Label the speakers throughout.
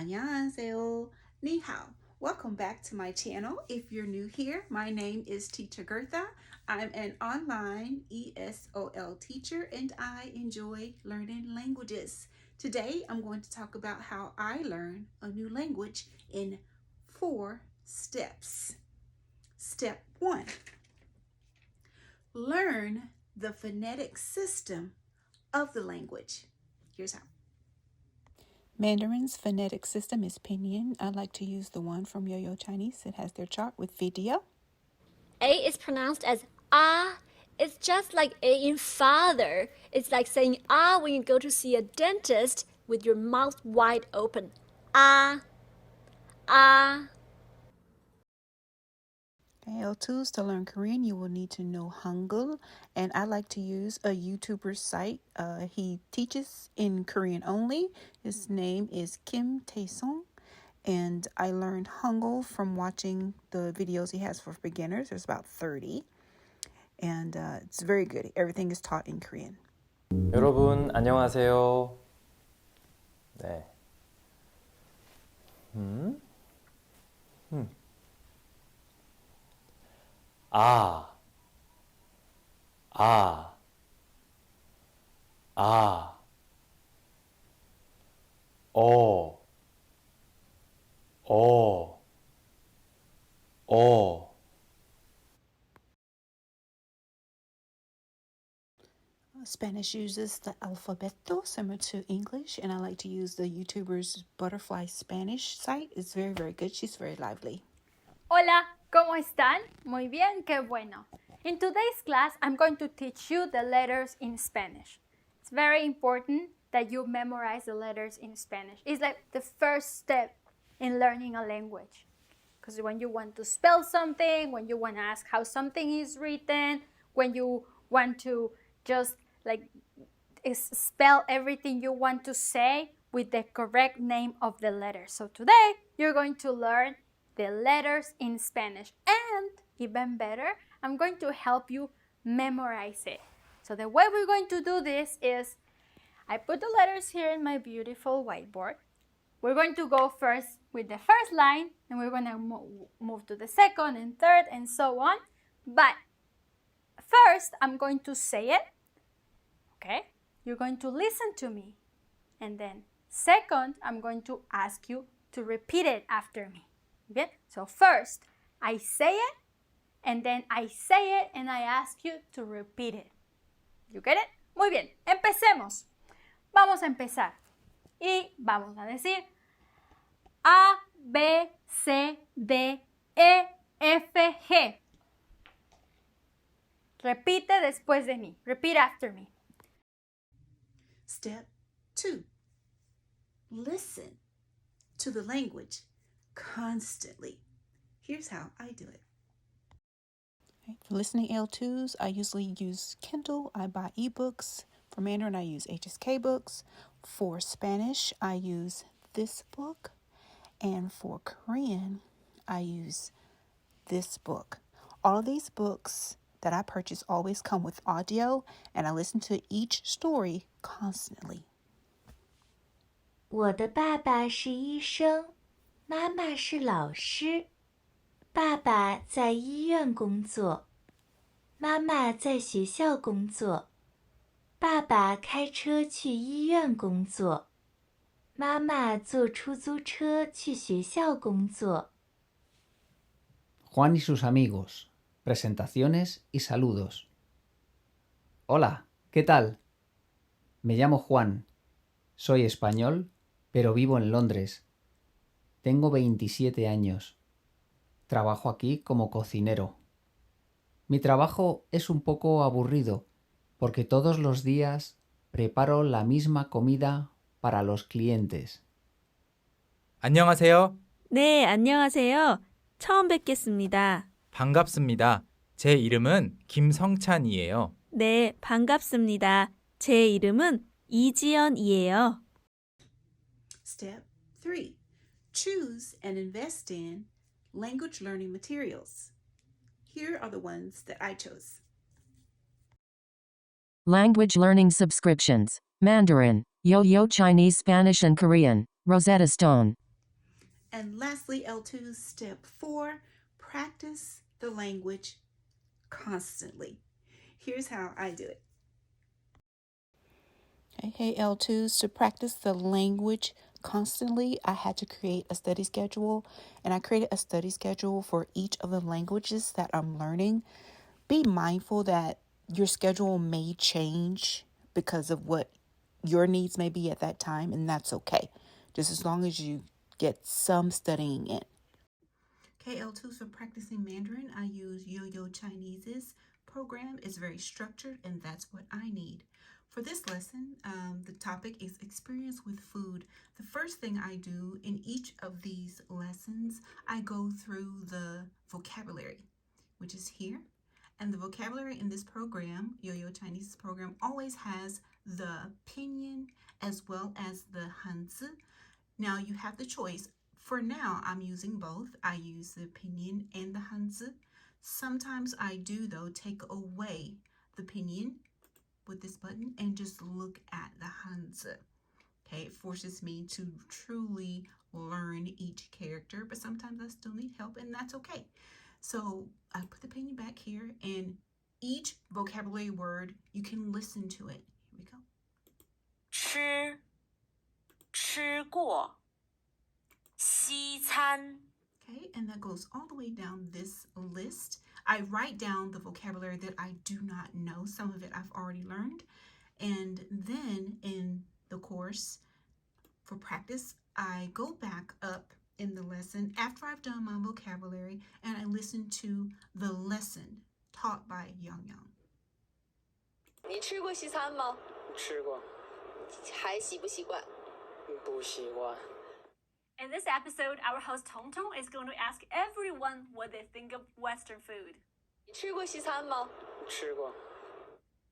Speaker 1: 안녕하세요. Ni hao. Welcome back to my channel. If you're new here, my name is Teacher Gertha. I'm an online ESOL teacher and I enjoy learning languages. Today, I'm going to talk about how I learn a new language in 4 steps. Step 1. Learn the phonetic system of the language. Here's how. Mandarin's phonetic system is pinyin. I like to use the one from Yo-Yo Chinese. It has their chart with video.
Speaker 2: A is pronounced as ah. It's just like A in father. It's like saying ah when you go to see a dentist with your mouth wide open. Ah, ah.
Speaker 1: L2s to learn Korean, you will need to know Hangul, and I like to use a YouTuber site. He teaches in Korean only. His name is Kim Tae-sung, and I learned Hangul from watching the videos he has for beginners. There's about 30, and it's very good. Everything is taught in Korean.
Speaker 3: 여러분 안녕하세요. 네. 아, 아, 아, 어, 어, 어.
Speaker 1: Spanish uses the alfabeto similar to English, and I like to use the YouTuber's Butterfly Spanish site. It's very, very good. She's very lively.
Speaker 4: Hola, ¿cómo están? Muy bien, qué bueno. In today's class, I'm going to teach you the letters in Spanish. It's very important that you memorize the letters in Spanish. It's like the first step in learning a language. Because when you want to spell something, when you want to ask how something is written, when you want to just spell everything you want to say with the correct name of the letter. So today, you're going to learn the letters in Spanish, and even better, I'm going to help you memorize it. So the way we're going to do this is I put the letters here in my beautiful whiteboard. We're going to go first with the first line, and we're going to move to the second and third and so on. But first, I'm going to say it. Okay? You're going to listen to me. And then second, I'm going to ask you to repeat it after me. Okay? So first, I say it, and then I say it, and I ask you to repeat it. You get it? Muy bien, empecemos. Vamos a empezar. Y vamos a decir A, B, C, D, E, F, G. Repite después de mí. Repeat after me.
Speaker 1: Step 2. Listen to the language constantly. Here's how I do it. For listening L2s, I usually use Kindle. I buy ebooks. For Mandarin, I use HSK books. For Spanish, I use this book. And for Korean, I use this book. All of these books that I purchase always come with audio, and I listen to each story constantly.
Speaker 5: 我的爸爸是医生，妈妈是老师。爸爸在医院工作，妈妈在学校工作。爸爸开车去医院工作，妈妈坐出租车去学校工作。
Speaker 6: Juan y sus amigos. Presentaciones y saludos. Hola, ¿qué tal? Me llamo Juan. Soy español, pero vivo en Londres. Tengo 27 años. Trabajo aquí como cocinero. Mi trabajo es un poco aburrido porque todos los días preparo la misma comida para los clientes.
Speaker 7: 안녕하세요.
Speaker 8: 네, 안녕하세요. 처음 뵙겠습니다.
Speaker 7: 반갑습니다. 제 이름은 김성찬이에요.
Speaker 8: 네, 반갑습니다. 제 이름은 이지연이에요.
Speaker 1: Step 3. Choose and invest in language learning materials. Here are the ones that I chose.
Speaker 9: Language learning subscriptions. Mandarin, Yo-Yo Chinese, Spanish and Korean, Rosetta Stone.
Speaker 1: And lastly, L2, step 4, practice the language constantly. Here's how I do it. Hey, L2s, to practice the language constantly, I had to create a study schedule, and I created a study schedule for each of the languages that I'm learning. Be mindful that your schedule may change because of what your needs may be at that time, and that's okay, just as long as you get some studying in. KL2 for practicing Mandarin, I use Yo-Yo Chinese's program. It's very structured, and that's what I need. For this lesson, the topic is experience with food. The first thing I do in each of these lessons, I go through the vocabulary, which is here. And the vocabulary in this program, Yo-Yo Chinese program, always has the pinyin as well as the hanzi. Now you have the choice. For now, I'm using both. I use the pinyin and the hanzi. Sometimes I do, though, take away the pinyin with this button and just look at the hanzi. Okay, it forces me to truly learn each character, but sometimes I still need help, and that's okay. So I put the pinyin back here, and each vocabulary word, you can listen to it. Here we go.
Speaker 5: 吃，吃过，西餐，
Speaker 1: Okay, and that goes all the way down this list. I write down the vocabulary that I do not know. Some of it I've already learned. And then in the course for practice, I go back up in the lesson after I've done my vocabulary and I listen to the lesson taught by Yang Yang.
Speaker 9: 你吃过西餐吗？
Speaker 10: 吃过，
Speaker 9: 还习不习惯？
Speaker 10: 不习惯。
Speaker 2: In this episode, our host Tong Tong is going to ask everyone what they think of Western food.
Speaker 9: 你吃过西餐吗？
Speaker 10: 吃过。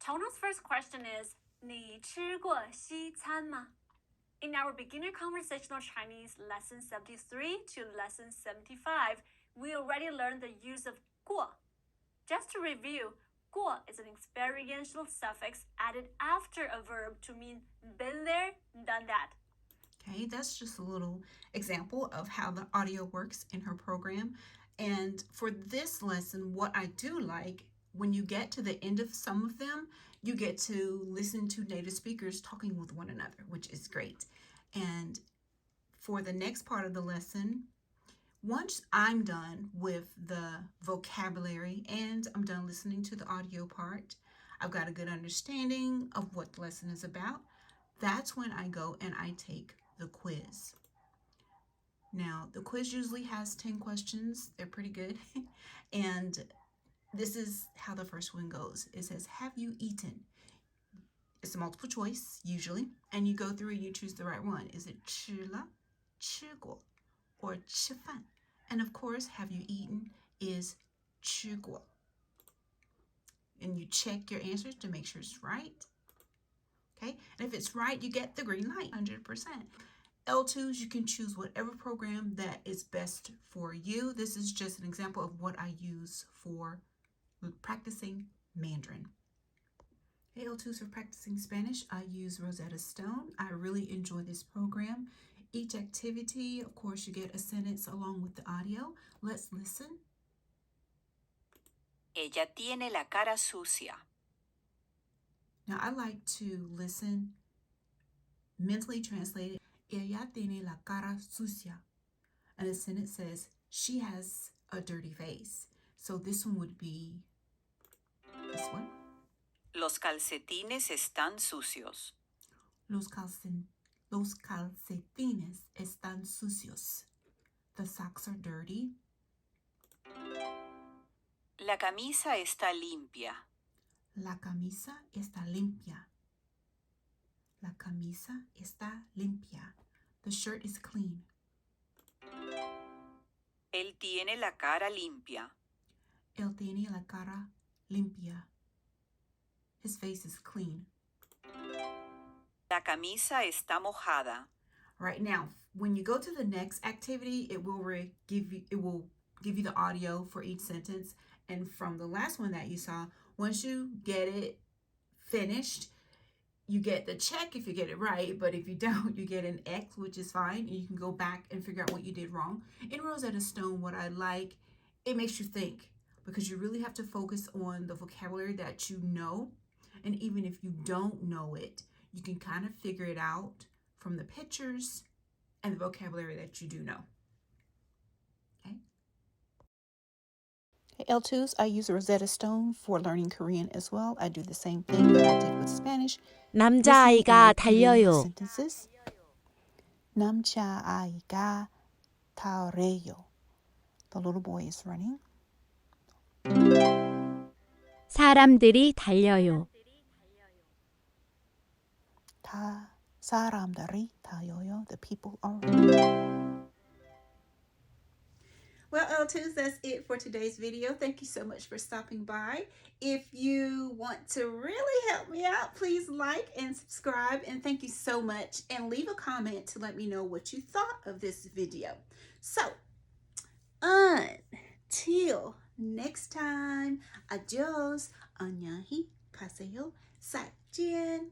Speaker 2: Tong Tong's first question is, 你吃过西餐吗? In our beginner conversational Chinese lesson 73 to lesson 75, we already learned the use of 过. Just to review, 过 is an experiential suffix added after a verb to mean been there, done that.
Speaker 1: Okay, that's just a little example of how the audio works in her program. And for this lesson, what I do like, when you get to the end of some of them, you get to listen to native speakers talking with one another, which is great. And for the next part of the lesson, once I'm done with the vocabulary and I'm done listening to the audio part, I've got a good understanding of what the lesson is about. That's when I go and I take the quiz. Now, the quiz usually has 10 questions. They're pretty good. And this is how the first one goes. It says, have you eaten? It's a multiple choice, usually. And you go through and you choose the right one. Is it 吃了, 吃过, or 吃饭? And of course, have you eaten is 吃过. And you check your answers to make sure it's right. Okay, and if it's right, you get the green light, 100%. L2s, you can choose whatever program that is best for you. This is just an example of what I use for practicing Mandarin. Hey, L2s for practicing Spanish, I use Rosetta Stone. I really enjoy this program. Each activity, of course, you get a sentence along with the audio. Let's listen.
Speaker 5: Ella tiene la cara sucia.
Speaker 1: Now, I like to listen, mentally translate it. Ella tiene la cara sucia. And the sentence says, she has a dirty face. So this one would be this one.
Speaker 5: Los calcetines están sucios.
Speaker 1: Los calcetines están sucios. The socks are dirty.
Speaker 5: La camisa está limpia.
Speaker 1: La camisa está limpia. La camisa está limpia. The shirt is clean.
Speaker 5: Él tiene la cara limpia.
Speaker 1: Él tiene la cara limpia. His face is clean.
Speaker 5: La camisa está mojada.
Speaker 1: Right now, when you go to the next activity, it will give you the audio for each sentence. And from the last one that you saw, once you get it finished, you get the check if you get it right, but if you don't, you get an X, which is fine. And you can go back and figure out what you did wrong. In Rosetta Stone, what I like, it makes you think, because you really have to focus on the vocabulary that you know. And even if you don't know it, you can kind of figure it out from the pictures and the vocabulary that you do know. Okay. L2s, I use Rosetta Stone for learning Korean as well. I do the same thing that I did with Spanish.
Speaker 11: 남자아이가 달려요.
Speaker 1: Sentences. 남자아이가 달려요. The little boy is running.
Speaker 11: 사람들이 달려요.
Speaker 1: 사람들이 달려요. The people are running. Well, L2s, that's it for today's video. Thank you so much for stopping by. If you want to really help me out, please like and subscribe. And thank you so much. And leave a comment to let me know what you thought of this video. So, until next time, adios, 안녕히 가세요, 再见.